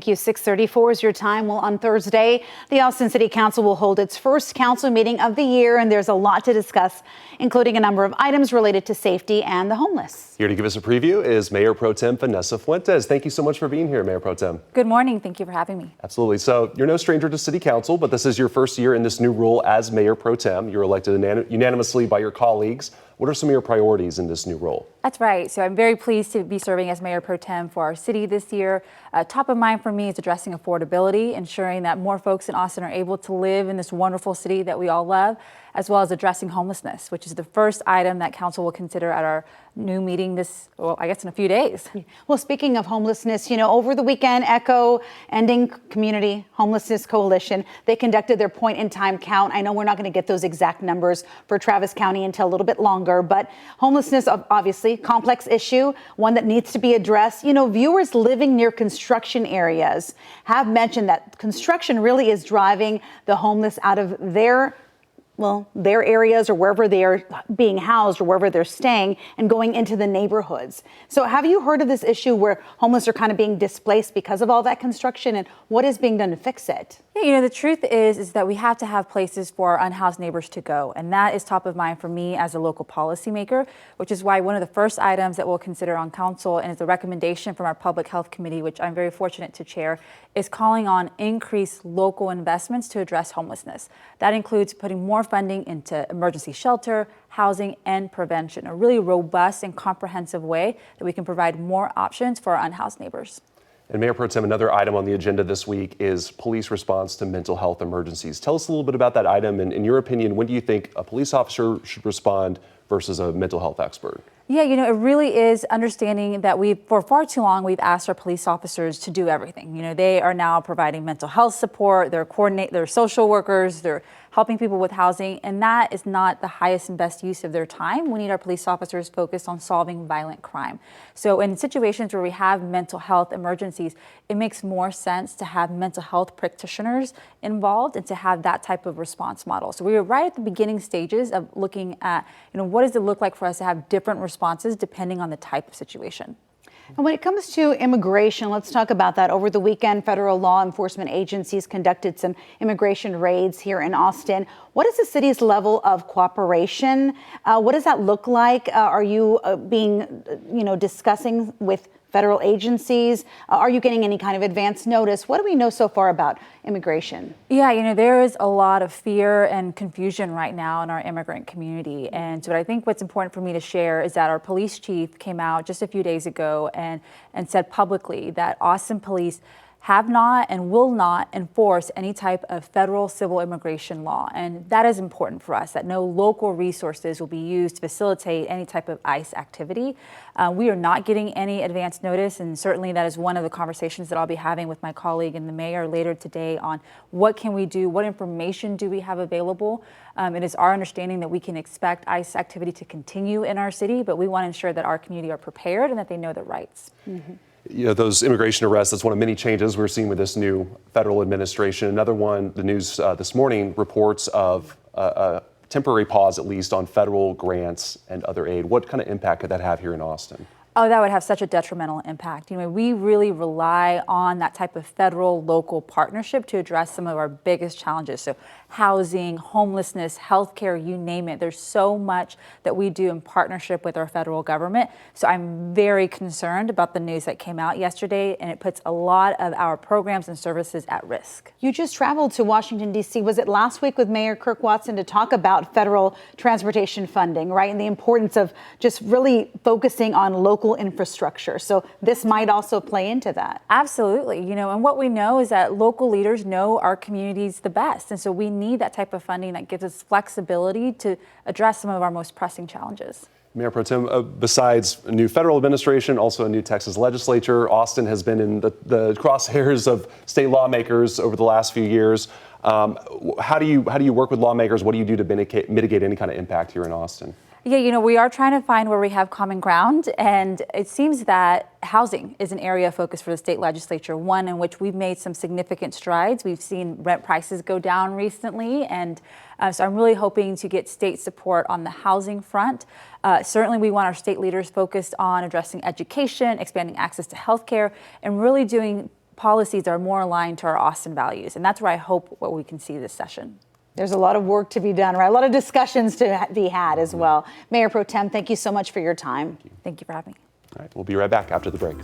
Thank you. 6:34 is your time. Well, on Thursday, the Austin City Council will hold its first council meeting of the year, and there's a lot to discuss, including a number of items related to safety and the homeless. Here to give us a preview is Mayor Pro Tem Vanessa Fuentes. Thank you so much for being here, Mayor Pro Tem. Good morning. Thank you for having me. Absolutely. So you're no stranger to City Council, but this is your first year in this new role as Mayor Pro Tem. You're elected unanimously by your colleagues. What are some of your priorities in this new role? That's right. So I'm very pleased to be serving as Mayor Pro Tem for our city this year. Top of mind for me is addressing affordability, ensuring that more folks in Austin are able to live in this wonderful city that we all love, as well as addressing homelessness, which is the first item that council will consider at our new meeting I guess in a few days. Well, speaking of homelessness, over the weekend, ECHO, Ending Community Homelessness Coalition, they conducted their point-in-time count. I know we're not going to get those exact numbers for Travis County until a little bit longer, but homelessness, obviously, complex issue, one that needs to be addressed. Viewers living near construction areas have mentioned that construction really is driving the homeless out of their areas or wherever they are being housed or wherever they're staying and going into the neighborhoods. So have you heard of this issue where homeless are kind of being displaced because of all that construction, and what is being done to fix it? Yeah, the truth is that we have to have places for our unhoused neighbors to go. And that is top of mind for me as a local policymaker, which is why one of the first items that we'll consider on council, and it's a recommendation from our Public Health Committee, which I'm very fortunate to chair, is calling on increased local investments to address homelessness. That includes putting more funding into emergency shelter, housing, and prevention, a really robust and comprehensive way that we can provide more options for our unhoused neighbors. And Mayor Pro Tem, another item on the agenda this week is police response to mental health emergencies. Tell us a little bit about that item, and in your opinion, when do you think a police officer should respond versus a mental health expert? Yeah, it really is understanding that for far too long, we've asked our police officers to do everything. They are now providing mental health support, they're social workers, they're helping people with housing, and that is not the highest and best use of their time. We need our police officers focused on solving violent crime. So in situations where we have mental health emergencies, it makes more sense to have mental health practitioners involved and to have that type of response model. So we were right at the beginning stages of looking at, what does it look like for us to have different responses depending on the type of situation. And when it comes to immigration, let's talk about that. Over the weekend, federal law enforcement agencies conducted some immigration raids here in Austin. What is the city's level of cooperation? What does that look like? Are you discussing with federal agencies? Are you getting any kind of advance notice? What do we know so far about immigration? Yeah, there is a lot of fear and confusion right now in our immigrant community. And so I think what's important for me to share is that our police chief came out just a few days ago and said publicly that Austin police have not and will not enforce any type of federal civil immigration law. And that is important for us, that no local resources will be used to facilitate any type of ICE activity. We are not getting any advance notice, and certainly that is one of the conversations that I'll be having with my colleague and the mayor later today on what can we do, what information do we have available. It is our understanding that we can expect ICE activity to continue in our city, but we want to ensure that our community are prepared and that they know their rights. Mm-hmm. Those immigration arrests, that's one of many changes we're seeing with this new federal administration. Another one, the news this morning reports of a temporary pause, at least, on federal grants and other aid. What kind of impact could that have here in Austin? Oh, that would have such a detrimental impact. We really rely on that type of federal local partnership to address some of our biggest challenges. So housing, homelessness, healthcare, you name it. There's so much that we do in partnership with our federal government. So I'm very concerned about the news that came out yesterday, and it puts a lot of our programs and services at risk. You just traveled to Washington, D.C. Was it last week with Mayor Kirk Watson to talk about federal transportation funding, right? And the importance of just really focusing on local infrastructure. So this might also play into that. Absolutely. And what we know is that local leaders know our communities the best. And so we need that type of funding that gives us flexibility to address some of our most pressing challenges. Mayor Pro Tem, besides a new federal administration, also a new Texas legislature, Austin has been in the crosshairs of state lawmakers over the last few years. How do you work with lawmakers? What do you do to mitigate any kind of impact here in Austin? Yeah, we are trying to find where we have common ground, and it seems that housing is an area of focus for the state legislature, one in which we've made some significant strides. We've seen rent prices go down recently, and so I'm really hoping to get state support on the housing front. Certainly, we want our state leaders focused on addressing education, expanding access to healthcare, and really doing policies that are more aligned to our Austin values. And that's where I hope what we can see this session. There's a lot of work to be done, right? A lot of discussions to be had as well. Mayor Pro Tem, thank you so much for your time. Thank you for having me. All right, we'll be right back after the break.